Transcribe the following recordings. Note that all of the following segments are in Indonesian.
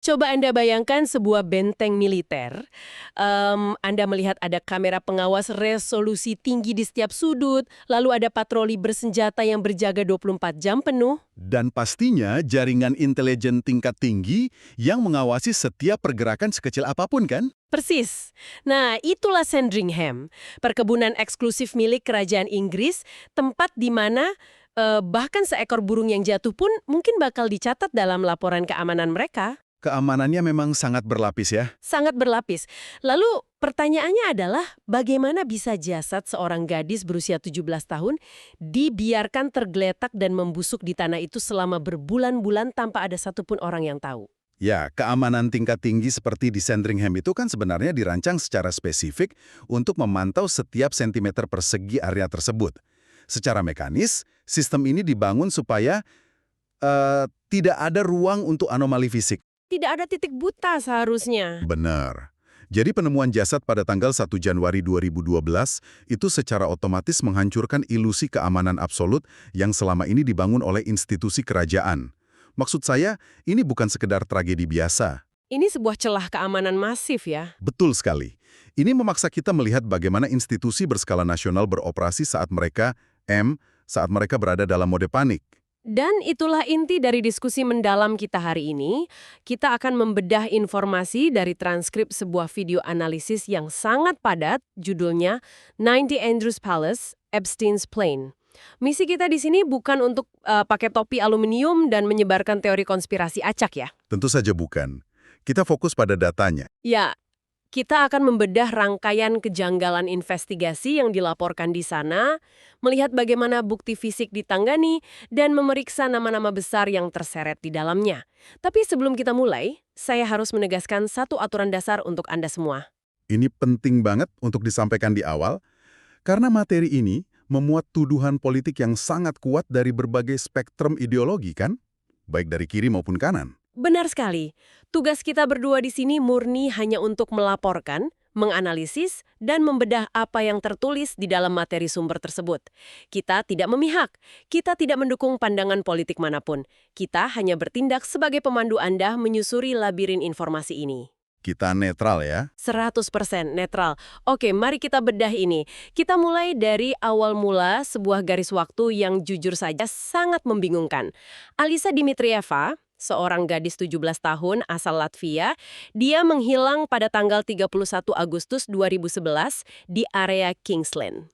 Coba Anda bayangkan sebuah benteng militer. Anda melihat ada kamera pengawas resolusi tinggi di setiap sudut, lalu ada patroli bersenjata yang berjaga 24 jam penuh. Dan pastinya jaringan intelijen tingkat tinggi yang mengawasi setiap pergerakan sekecil apapun kan? Persis. Nah, itulah Sandringham, perkebunan eksklusif milik Kerajaan Inggris, tempat di mana bahkan seekor burung yang jatuh pun mungkin bakal dicatat dalam laporan keamanan mereka. Keamanannya memang sangat berlapis ya. Sangat berlapis. Lalu pertanyaannya adalah bagaimana bisa jasad seorang gadis berusia 17 tahun dibiarkan tergeletak dan membusuk di tanah itu selama berbulan-bulan tanpa ada satupun orang yang tahu? Ya, keamanan tingkat tinggi seperti di Sandringham itu kan sebenarnya dirancang secara spesifik untuk memantau setiap sentimeter persegi area tersebut. Secara mekanis, sistem ini dibangun supaya tidak ada ruang untuk anomali fisik. Tidak ada titik buta seharusnya. Benar. Jadi penemuan jasad pada tanggal 1 Januari 2012 itu secara otomatis menghancurkan ilusi keamanan absolut yang selama ini dibangun oleh institusi kerajaan. Maksud saya, ini bukan sekedar tragedi biasa. Ini sebuah celah keamanan masif ya. Betul sekali. Ini memaksa kita melihat bagaimana institusi berskala nasional beroperasi saat mereka berada dalam mode panik. Dan itulah inti dari diskusi mendalam kita hari ini. Kita akan membedah informasi dari transkrip sebuah video analisis yang sangat padat, judulnya 90 Andrews Palace, Epstein's Plane. Misi kita di sini bukan untuk pakai topi aluminium dan menyebarkan teori konspirasi acak ya. Tentu saja bukan. Kita fokus pada datanya. Ya, kita akan membedah rangkaian kejanggalan investigasi yang dilaporkan di sana, melihat bagaimana bukti fisik ditangani, dan memeriksa nama-nama besar yang terseret di dalamnya. Tapi sebelum kita mulai, saya harus menegaskan satu aturan dasar untuk Anda semua. Ini penting banget untuk disampaikan di awal, karena materi ini memuat tuduhan politik yang sangat kuat dari berbagai spektrum ideologi kan? Baik dari kiri maupun kanan. Benar sekali. Tugas kita berdua di sini murni hanya untuk melaporkan, menganalisis, dan membedah apa yang tertulis di dalam materi sumber tersebut. Kita tidak memihak, kita tidak mendukung pandangan politik manapun. Kita hanya bertindak sebagai pemandu Anda menyusuri labirin informasi ini. Kita netral ya. 100% netral. Oke, mari kita bedah ini. Kita mulai dari awal mula sebuah garis waktu yang jujur saja sangat membingungkan. Alisa Dimitrieva, seorang gadis 17 tahun asal Latvia, dia menghilang pada tanggal 31 Agustus 2011 di area Kingsland.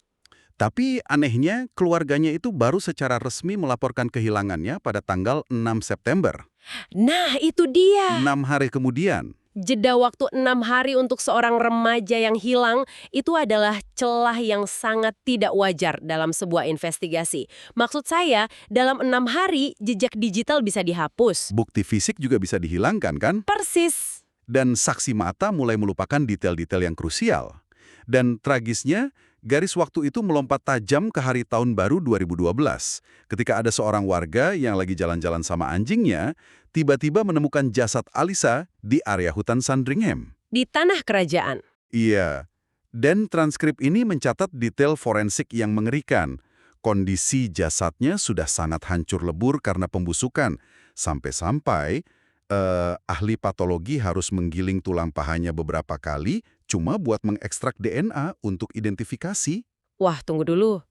Tapi anehnya, keluarganya itu baru secara resmi melaporkan kehilangannya pada tanggal 6 September. Nah, itu dia. 6 hari kemudian. Jeda waktu 6 hari untuk seorang remaja yang hilang itu adalah celah yang sangat tidak wajar dalam sebuah investigasi. Maksud saya, dalam 6 hari, jejak digital bisa dihapus. Bukti fisik juga bisa dihilangkan kan? Persis. Dan saksi mata mulai melupakan detail-detail yang krusial. Dan tragisnya, garis waktu itu melompat tajam ke hari tahun baru 2012. Ketika ada seorang warga yang lagi jalan-jalan sama anjingnya, tiba-tiba menemukan jasad Alisa di area hutan Sandringham. Di tanah kerajaan. Iya. Dan transkrip ini mencatat detail forensik yang mengerikan. Kondisi jasadnya sudah sangat hancur lebur karena pembusukan. Sampai-sampai ahli patologi harus menggiling tulang pahanya beberapa kali cuma buat mengekstrak DNA untuk identifikasi. Wah, tunggu dulu.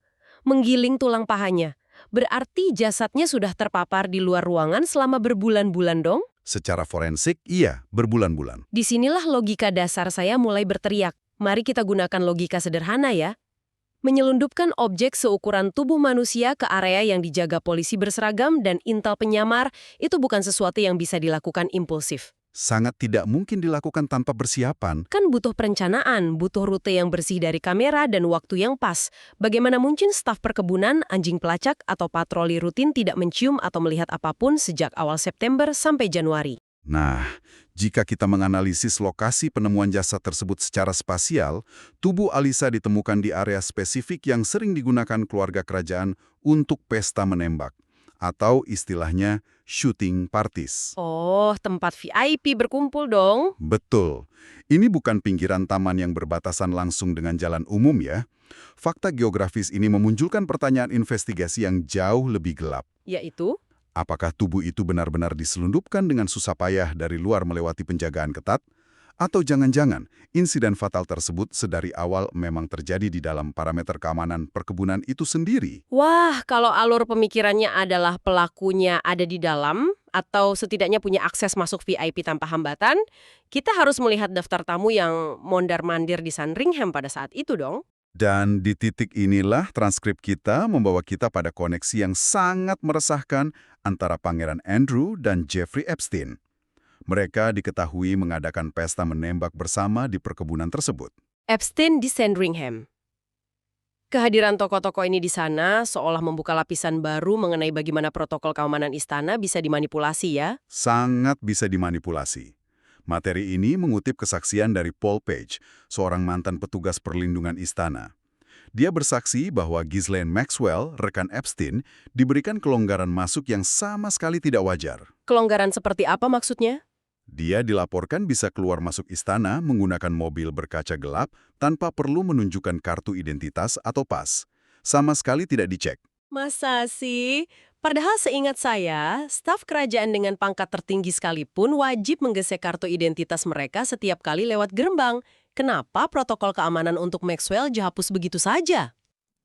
Menggiling tulang pahanya. Berarti jasadnya sudah terpapar di luar ruangan selama berbulan-bulan dong? Secara forensik, iya, berbulan-bulan. Disinilah logika dasar saya mulai berteriak. Mari kita gunakan logika sederhana ya. Menyelundupkan objek seukuran tubuh manusia ke area yang dijaga polisi berseragam dan intel penyamar itu bukan sesuatu yang bisa dilakukan impulsif. Sangat tidak mungkin dilakukan tanpa persiapan. Kan butuh perencanaan, butuh rute yang bersih dari kamera dan waktu yang pas. Bagaimana mungkin staf perkebunan, anjing pelacak, atau patroli rutin tidak mencium atau melihat apapun sejak awal September sampai Januari? Nah, jika kita menganalisis lokasi penemuan jasad tersebut secara spasial, tubuh Alisa ditemukan di area spesifik yang sering digunakan keluarga kerajaan untuk pesta menembak. Atau istilahnya shooting parties. Oh, tempat VIP berkumpul dong. Betul. Ini bukan pinggiran taman yang berbatasan langsung dengan jalan umum ya. Fakta geografis ini memunculkan pertanyaan investigasi yang jauh lebih gelap. Yaitu? Apakah tubuh itu benar-benar diselundupkan dengan susah payah dari luar melewati penjagaan ketat? Atau jangan-jangan insiden fatal tersebut sedari awal memang terjadi di dalam parameter keamanan perkebunan itu sendiri? Wah, kalau alur pemikirannya adalah pelakunya ada di dalam atau setidaknya punya akses masuk VIP tanpa hambatan, kita harus melihat daftar tamu yang mondar-mandir di Sandringham pada saat itu dong. Dan di titik inilah transkrip kita membawa kita pada koneksi yang sangat meresahkan antara Pangeran Andrew dan Jeffrey Epstein. Mereka diketahui mengadakan pesta menembak bersama di perkebunan tersebut. Epstein di Sandringham. Kehadiran tokoh-tokoh ini di sana seolah membuka lapisan baru mengenai bagaimana protokol keamanan istana bisa dimanipulasi ya. Sangat bisa dimanipulasi. Materi ini mengutip kesaksian dari Paul Page, seorang mantan petugas perlindungan istana. Dia bersaksi bahwa Ghislaine Maxwell, rekan Epstein, diberikan kelonggaran masuk yang sama sekali tidak wajar. Kelonggaran seperti apa maksudnya? Dia dilaporkan bisa keluar masuk istana menggunakan mobil berkaca gelap tanpa perlu menunjukkan kartu identitas atau pas. Sama sekali tidak dicek. Masa sih? Padahal seingat saya, staf kerajaan dengan pangkat tertinggi sekalipun wajib menggesek kartu identitas mereka setiap kali lewat gerbang. Kenapa protokol keamanan untuk Maxwell dihapus begitu saja?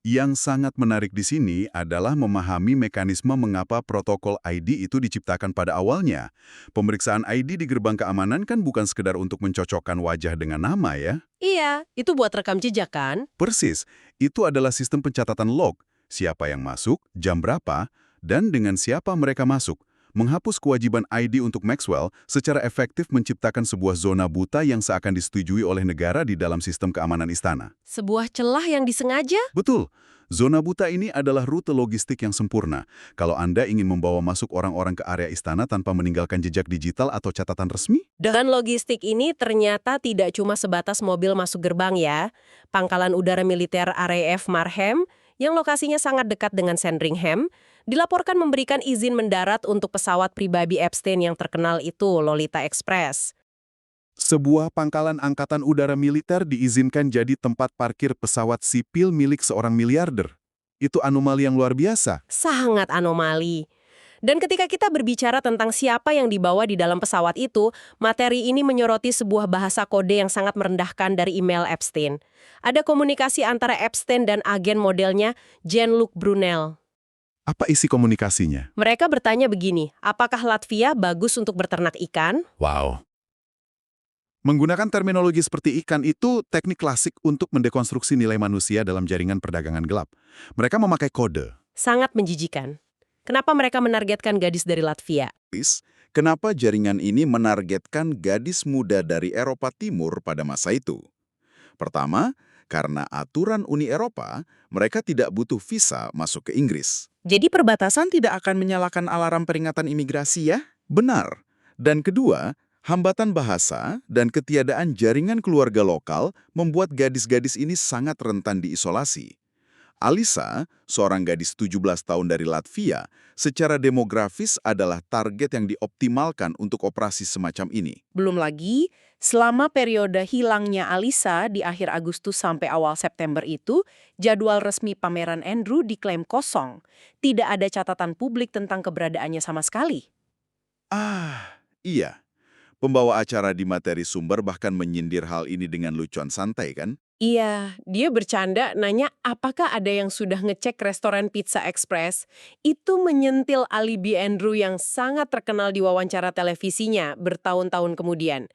Yang sangat menarik di sini adalah memahami mekanisme mengapa protokol ID itu diciptakan pada awalnya. Pemeriksaan ID di gerbang keamanan kan bukan sekedar untuk mencocokkan wajah dengan nama ya. Iya, itu buat rekam jejak kan? Persis, itu adalah sistem pencatatan log. Siapa yang masuk, jam berapa, dan dengan siapa mereka masuk. Menghapus kewajiban ID untuk Maxwell secara efektif menciptakan sebuah zona buta yang seakan disetujui oleh negara di dalam sistem keamanan istana. Sebuah celah yang disengaja? Betul. Zona buta ini adalah rute logistik yang sempurna. Kalau Anda ingin membawa masuk orang-orang ke area istana tanpa meninggalkan jejak digital atau catatan resmi, Dan logistik ini ternyata tidak cuma sebatas mobil masuk gerbang ya. Pangkalan udara militer RAF Marham, yang lokasinya sangat dekat dengan Sandringham, dilaporkan memberikan izin mendarat untuk pesawat pribadi Epstein yang terkenal itu, Lolita Express. sebuah pangkalan angkatan udara militer diizinkan jadi tempat parkir pesawat sipil milik seorang miliarder. Itu anomali yang luar biasa. Sangat anomali. Dan ketika kita berbicara tentang siapa yang dibawa di dalam pesawat itu, materi ini menyoroti sebuah bahasa kode yang sangat merendahkan dari email Epstein. Ada komunikasi antara Epstein dan agen modelnya Jean-Luc Brunel. Apa isi komunikasinya? Mereka bertanya begini, apakah Latvia bagus untuk berternak ikan? Wow. Menggunakan terminologi seperti ikan itu teknik klasik untuk mendekonstruksi nilai manusia dalam jaringan perdagangan gelap. Mereka memakai kode. Sangat menjijikan. Kenapa mereka menargetkan gadis dari Latvia? Kenapa jaringan ini menargetkan gadis muda dari Eropa Timur pada masa itu? Pertama, karena aturan Uni Eropa, mereka tidak butuh visa masuk ke Inggris. Jadi perbatasan tidak akan menyalakan alarm peringatan imigrasi ya? Benar. Dan kedua, hambatan bahasa dan ketiadaan jaringan keluarga lokal membuat gadis-gadis ini sangat rentan diisolasi. Alisa, seorang gadis 17 tahun dari Latvia, secara demografis adalah target yang dioptimalkan untuk operasi semacam ini. Belum lagi, selama periode hilangnya Alisa di akhir Agustus sampai awal September itu, jadwal resmi pameran Andrew diklaim kosong. Tidak ada catatan publik tentang keberadaannya sama sekali. Iya. Pembawa acara di materi sumber bahkan menyindir hal ini dengan lucuan santai kan? Iya, dia bercanda nanya apakah ada yang sudah ngecek restoran Pizza Express. Itu menyentil alibi Andrew yang sangat terkenal di wawancara televisinya bertahun-tahun kemudian.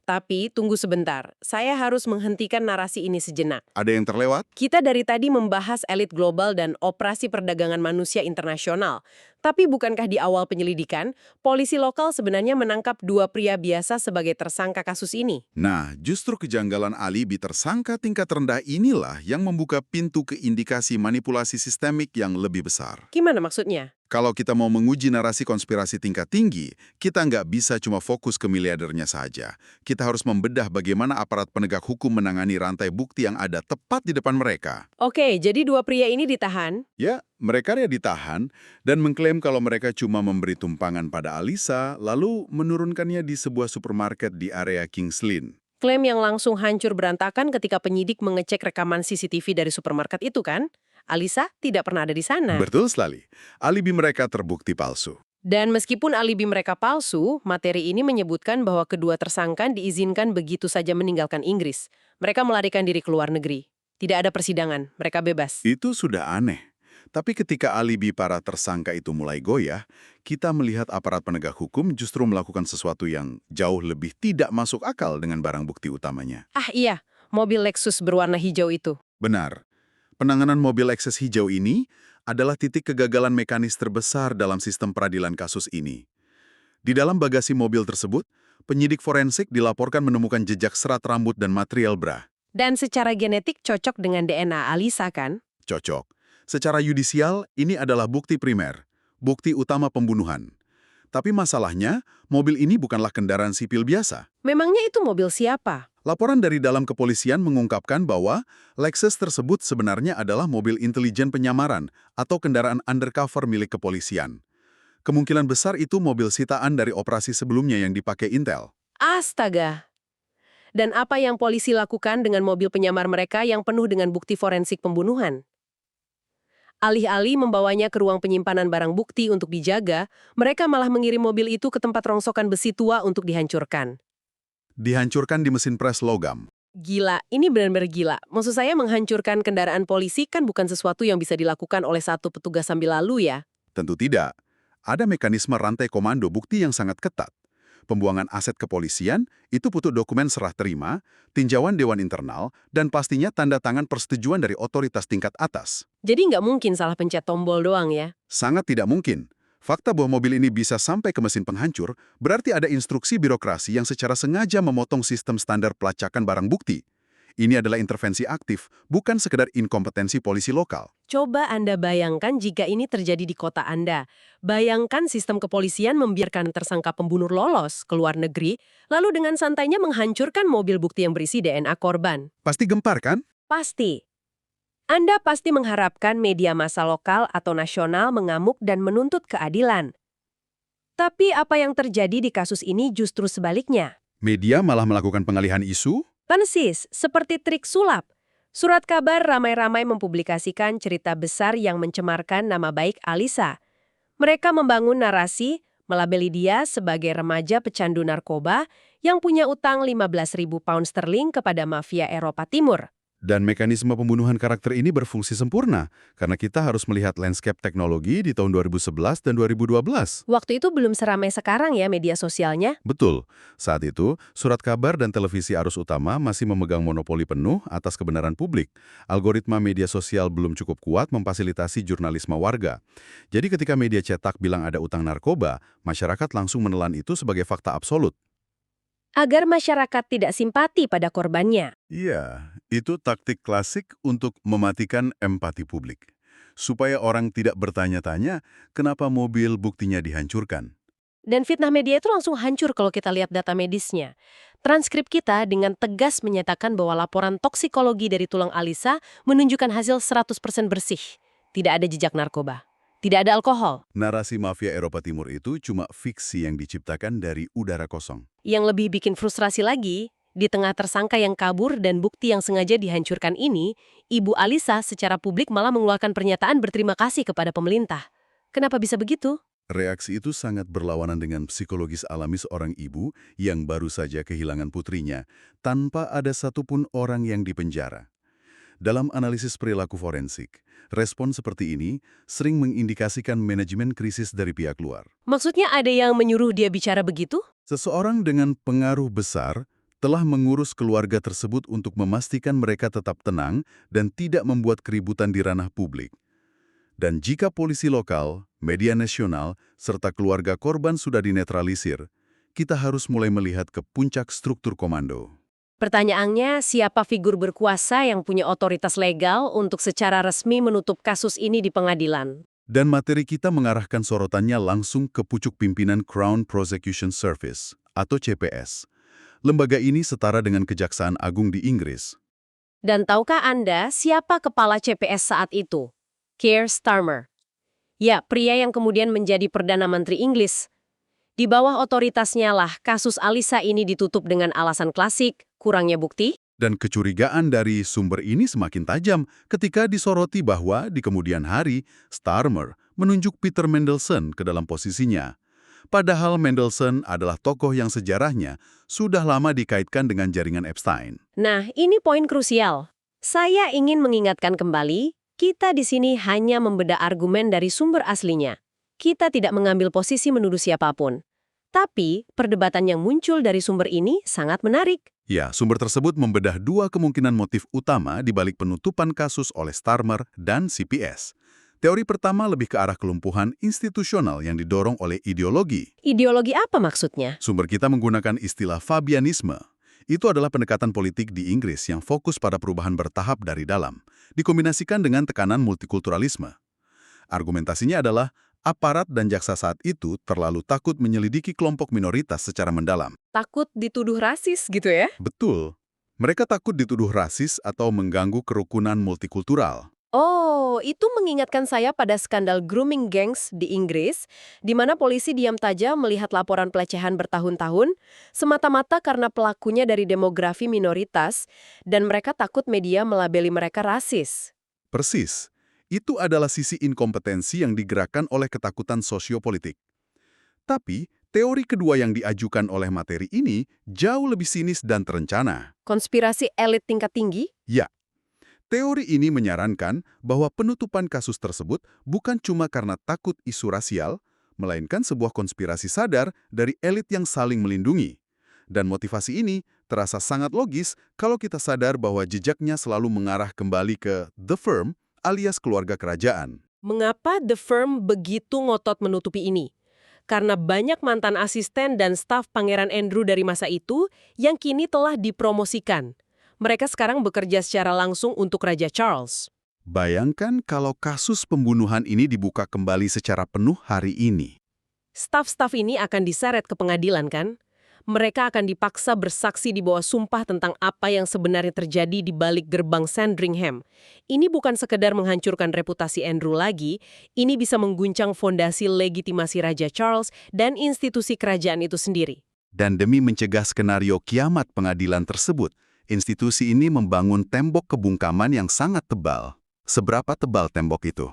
Tapi tunggu sebentar, saya harus menghentikan narasi ini sejenak. Ada yang terlewat? Kita dari tadi membahas elit global dan operasi perdagangan manusia internasional. Tapi bukankah di awal penyelidikan, polisi lokal sebenarnya menangkap dua pria biasa sebagai tersangka kasus ini? Nah, justru kejanggalan alibi tersangka tingkat rendah inilah yang membuka pintu ke indikasi manipulasi sistemik yang lebih besar. Gimana maksudnya? Kalau kita mau menguji narasi konspirasi tingkat tinggi, kita nggak bisa cuma fokus ke miliardernya saja. Kita harus membedah bagaimana aparat penegak hukum menangani rantai bukti yang ada tepat di depan mereka. Oke, jadi dua pria ini ditahan. Ya, mereka ditahan dan mengklaim kalau mereka cuma memberi tumpangan pada Alisa, lalu menurunkannya di sebuah supermarket di area Kings Lynn. Klaim yang langsung hancur berantakan ketika penyidik mengecek rekaman CCTV dari supermarket itu kan? Alisa tidak pernah ada di sana. Betul sekali. Alibi mereka terbukti palsu. Dan meskipun alibi mereka palsu, materi ini menyebutkan bahwa kedua tersangka diizinkan begitu saja meninggalkan Inggris. Mereka melarikan diri ke luar negeri. Tidak ada persidangan, mereka bebas. Itu sudah aneh. Tapi ketika alibi para tersangka itu mulai goyah, kita melihat aparat penegak hukum justru melakukan sesuatu yang jauh lebih tidak masuk akal dengan barang bukti utamanya. Ah iya, mobil Lexus berwarna hijau itu. Benar. Penanganan mobil Lexus hijau ini adalah titik kegagalan mekanis terbesar dalam sistem peradilan kasus ini. Di dalam bagasi mobil tersebut, penyidik forensik dilaporkan menemukan jejak serat rambut dan material bra. Dan secara genetik cocok dengan DNA Alisa kan? Cocok. Secara yudisial, ini adalah bukti primer, bukti utama pembunuhan. Tapi masalahnya, mobil ini bukanlah kendaraan sipil biasa. Memangnya itu mobil siapa? Laporan dari dalam kepolisian mengungkapkan bahwa Lexus tersebut sebenarnya adalah mobil intelijen penyamaran atau kendaraan undercover milik kepolisian. Kemungkinan besar itu mobil sitaan dari operasi sebelumnya yang dipakai Intel. Astaga! Dan apa yang polisi lakukan dengan mobil penyamar mereka yang penuh dengan bukti forensik pembunuhan? Alih-alih membawanya ke ruang penyimpanan barang bukti untuk dijaga, mereka malah mengirim mobil itu ke tempat rongsokan besi tua untuk dihancurkan. Dihancurkan di mesin pres logam. Gila, ini benar-benar gila. Maksud saya menghancurkan kendaraan polisi kan bukan sesuatu yang bisa dilakukan oleh satu petugas sambil lalu ya. Tentu tidak. Ada mekanisme rantai komando bukti yang sangat ketat. Pembuangan aset kepolisian itu butuh dokumen serah terima, tinjauan Dewan Internal, dan pastinya tanda tangan persetujuan dari otoritas tingkat atas. Jadi nggak mungkin salah pencet tombol doang ya. Sangat tidak mungkin. Fakta bahwa mobil ini bisa sampai ke mesin penghancur berarti ada instruksi birokrasi yang secara sengaja memotong sistem standar pelacakan barang bukti. Ini adalah intervensi aktif, bukan sekedar inkompetensi polisi lokal. Coba Anda bayangkan jika ini terjadi di kota Anda. Bayangkan sistem kepolisian membiarkan tersangka pembunuh lolos ke luar negeri, lalu dengan santainya menghancurkan mobil bukti yang berisi DNA korban. Pasti gempar, kan? Pasti. Anda pasti mengharapkan media massa lokal atau nasional mengamuk dan menuntut keadilan. Tapi apa yang terjadi di kasus ini justru sebaliknya. Media malah melakukan pengalihan isu. Persis, seperti trik sulap. Surat kabar ramai-ramai mempublikasikan cerita besar yang mencemarkan nama baik Alisa. Mereka membangun narasi, melabeli dia sebagai remaja pecandu narkoba yang punya utang 15.000 pound sterling kepada mafia Eropa Timur. Dan mekanisme pembunuhan karakter ini berfungsi sempurna, karena kita harus melihat landscape teknologi di tahun 2011 dan 2012. Waktu itu belum seramai sekarang ya media sosialnya. Betul. Saat itu, surat kabar dan televisi arus utama masih memegang monopoli penuh atas kebenaran publik. Algoritma media sosial belum cukup kuat memfasilitasi jurnalisme warga. Jadi ketika media cetak bilang ada utang narkoba, masyarakat langsung menelan itu sebagai fakta absolut. Agar masyarakat tidak simpati pada korbannya. Iya, itu taktik klasik untuk mematikan empati publik. Supaya orang tidak bertanya-tanya kenapa mobil buktinya dihancurkan. Dan fitnah media itu langsung hancur kalau kita lihat data medisnya. Transkrip kita dengan tegas menyatakan bahwa laporan toksikologi dari tulang Alisa menunjukkan hasil 100% bersih. Tidak ada jejak narkoba. Tidak ada alkohol. Narasi mafia Eropa Timur itu cuma fiksi yang diciptakan dari udara kosong. Yang lebih bikin frustrasi lagi, di tengah tersangka yang kabur dan bukti yang sengaja dihancurkan ini, Ibu Alisa secara publik malah mengeluarkan pernyataan berterima kasih kepada pemerintah. Kenapa bisa begitu? Reaksi itu sangat berlawanan dengan psikologis alami seorang ibu yang baru saja kehilangan putrinya, tanpa ada satupun orang yang dipenjara. Dalam analisis perilaku forensik, respon seperti ini sering mengindikasikan manajemen krisis dari pihak luar. Maksudnya ada yang menyuruh dia bicara begitu? Seseorang dengan pengaruh besar telah mengurus keluarga tersebut untuk memastikan mereka tetap tenang dan tidak membuat keributan di ranah publik. Dan jika polisi lokal, media nasional, serta keluarga korban sudah dinetralisir, kita harus mulai melihat ke puncak struktur komando. Pertanyaannya, siapa figur berkuasa yang punya otoritas legal untuk secara resmi menutup kasus ini di pengadilan? Dan materi kita mengarahkan sorotannya langsung ke pucuk pimpinan Crown Prosecution Service, atau CPS. Lembaga ini setara dengan Kejaksaan Agung di Inggris. Dan tahukah Anda siapa kepala CPS saat itu? Keir Starmer. Ya, pria yang kemudian menjadi Perdana Menteri Inggris. Di bawah otoritasnya lah kasus Alisa ini ditutup dengan alasan klasik, kurangnya bukti. Dan kecurigaan dari sumber ini semakin tajam ketika disoroti bahwa di kemudian hari, Starmer menunjuk Peter Mendelssohn ke dalam posisinya. Padahal Mendelssohn adalah tokoh yang sejarahnya sudah lama dikaitkan dengan jaringan Epstein. Nah, ini poin krusial. Saya ingin mengingatkan kembali, kita di sini hanya membedah argumen dari sumber aslinya. Kita tidak mengambil posisi menuduh siapapun. Tapi, perdebatan yang muncul dari sumber ini sangat menarik. Ya, sumber tersebut membedah dua kemungkinan motif utama di balik penutupan kasus oleh Starmer dan CPS. Teori pertama lebih ke arah kelumpuhan institusional yang didorong oleh ideologi. Ideologi apa maksudnya? Sumber kita menggunakan istilah Fabianisme. Itu adalah pendekatan politik di Inggris yang fokus pada perubahan bertahap dari dalam, dikombinasikan dengan tekanan multikulturalisme. Argumentasinya adalah aparat dan jaksa saat itu terlalu takut menyelidiki kelompok minoritas secara mendalam. Takut dituduh rasis gitu ya? Betul. Mereka takut dituduh rasis atau mengganggu kerukunan multikultural. Oh, itu mengingatkan saya pada skandal grooming gangs di Inggris, di mana polisi diam saja melihat laporan pelecehan bertahun-tahun, semata-mata karena pelakunya dari demografi minoritas, dan mereka takut media melabeli mereka rasis. Persis. Itu adalah sisi inkompetensi yang digerakkan oleh ketakutan sosiopolitik. Tapi, teori kedua yang diajukan oleh materi ini jauh lebih sinis dan terencana. Konspirasi elit tingkat tinggi? Ya. Teori ini menyarankan bahwa penutupan kasus tersebut bukan cuma karena takut isu rasial, melainkan sebuah konspirasi sadar dari elit yang saling melindungi. Dan motivasi ini terasa sangat logis kalau kita sadar bahwa jejaknya selalu mengarah kembali ke The Firm alias keluarga kerajaan. Mengapa The Firm begitu ngotot menutupi ini? Karena banyak mantan asisten dan staf Pangeran Andrew dari masa itu yang kini telah dipromosikan. Mereka sekarang bekerja secara langsung untuk Raja Charles. Bayangkan kalau kasus pembunuhan ini dibuka kembali secara penuh hari ini. Staf-staf ini akan diseret ke pengadilan kan? Mereka akan dipaksa bersaksi di bawah sumpah tentang apa yang sebenarnya terjadi di balik gerbang Sandringham. Ini bukan sekedar menghancurkan reputasi Andrew lagi, ini bisa mengguncang fondasi legitimasi Raja Charles dan institusi kerajaan itu sendiri. Dan demi mencegah skenario kiamat pengadilan tersebut, institusi ini membangun tembok kebungkaman yang sangat tebal. Seberapa tebal tembok itu?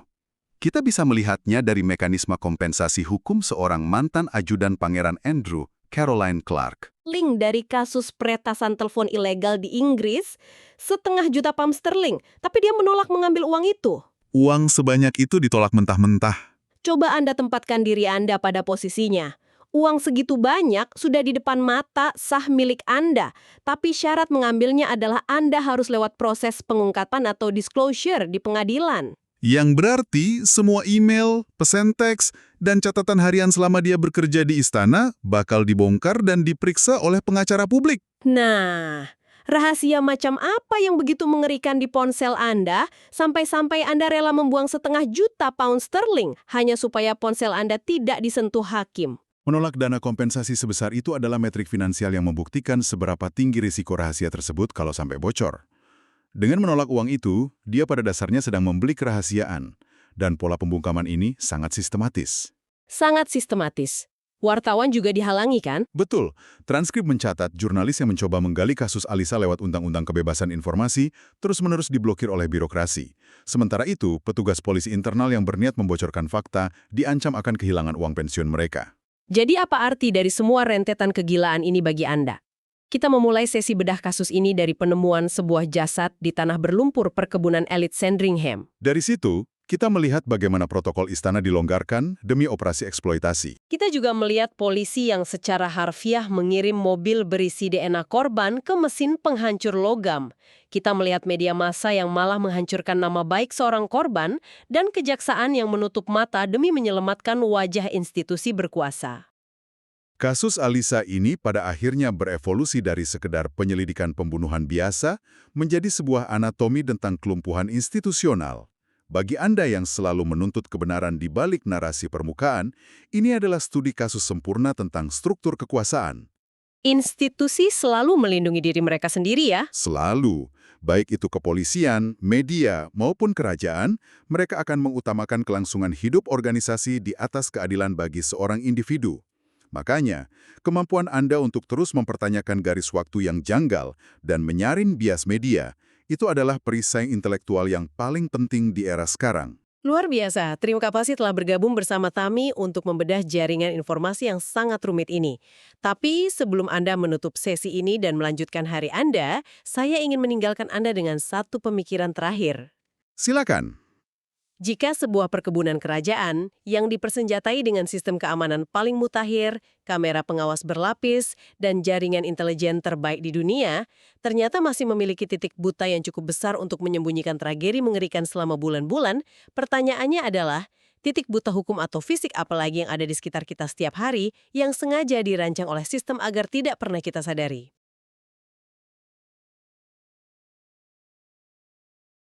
Kita bisa melihatnya dari mekanisme kompensasi hukum seorang mantan ajudan Pangeran Andrew, Caroline Clark. Link dari kasus peretasan telepon ilegal di Inggris, 500 juta pound sterling, tapi dia menolak mengambil uang itu. Uang sebanyak itu ditolak mentah-mentah. Coba Anda tempatkan diri Anda pada posisinya. Uang segitu banyak sudah di depan mata sah milik Anda, tapi syarat mengambilnya adalah Anda harus lewat proses pengungkapan atau disclosure di pengadilan. Yang berarti semua email, pesan teks, dan catatan harian selama dia bekerja di istana bakal dibongkar dan diperiksa oleh pengacara publik. Nah, rahasia macam apa yang begitu mengerikan di ponsel Anda sampai-sampai Anda rela membuang 500 juta pound sterling hanya supaya ponsel Anda tidak disentuh hakim? Menolak dana kompensasi sebesar itu adalah metrik finansial yang membuktikan seberapa tinggi risiko rahasia tersebut kalau sampai bocor. Dengan menolak uang itu, dia pada dasarnya sedang membeli kerahasiaan, dan pola pembungkaman ini sangat sistematis. Sangat sistematis. Wartawan juga dihalangi kan? Betul, transkrip mencatat jurnalis yang mencoba menggali kasus Alisa lewat Undang-Undang Kebebasan Informasi terus-menerus diblokir oleh birokrasi. Sementara itu, petugas polisi internal yang berniat membocorkan fakta diancam akan kehilangan uang pensiun mereka. Jadi apa arti dari semua rentetan kegilaan ini bagi Anda? Kita memulai sesi bedah kasus ini dari penemuan sebuah jasad di tanah berlumpur perkebunan elit Sandringham. Dari situ, kita melihat bagaimana protokol istana dilonggarkan demi operasi eksploitasi. Kita juga melihat polisi yang secara harfiah mengirim mobil berisi DNA korban ke mesin penghancur logam. Kita melihat media massa yang malah menghancurkan nama baik seorang korban dan kejaksaan yang menutup mata demi menyelamatkan wajah institusi berkuasa. Kasus Alisa ini pada akhirnya berevolusi dari sekedar penyelidikan pembunuhan biasa menjadi sebuah anatomi tentang kelumpuhan institusional. Bagi Anda yang selalu menuntut kebenaran di balik narasi permukaan, ini adalah studi kasus sempurna tentang struktur kekuasaan. Institusi selalu melindungi diri mereka sendiri ya? Selalu, baik itu kepolisian, media, maupun kerajaan, mereka akan mengutamakan kelangsungan hidup organisasi di atas keadilan bagi seorang individu. Makanya, kemampuan Anda untuk terus mempertanyakan garis waktu yang janggal dan menyaring bias media, itu adalah perisai intelektual yang paling penting di era sekarang. Luar biasa, terima kasih telah bergabung bersama Tami untuk membedah jaringan informasi yang sangat rumit ini. Tapi sebelum Anda menutup sesi ini dan melanjutkan hari Anda, saya ingin meninggalkan Anda dengan satu pemikiran terakhir. Silakan. Jika sebuah perkebunan kerajaan yang dipersenjatai dengan sistem keamanan paling mutakhir, kamera pengawas berlapis, dan jaringan intelijen terbaik di dunia, ternyata masih memiliki titik buta yang cukup besar untuk menyembunyikan tragedi mengerikan selama bulan-bulan, pertanyaannya adalah, titik buta hukum atau fisik apalagi yang ada di sekitar kita setiap hari yang sengaja dirancang oleh sistem agar tidak pernah kita sadari?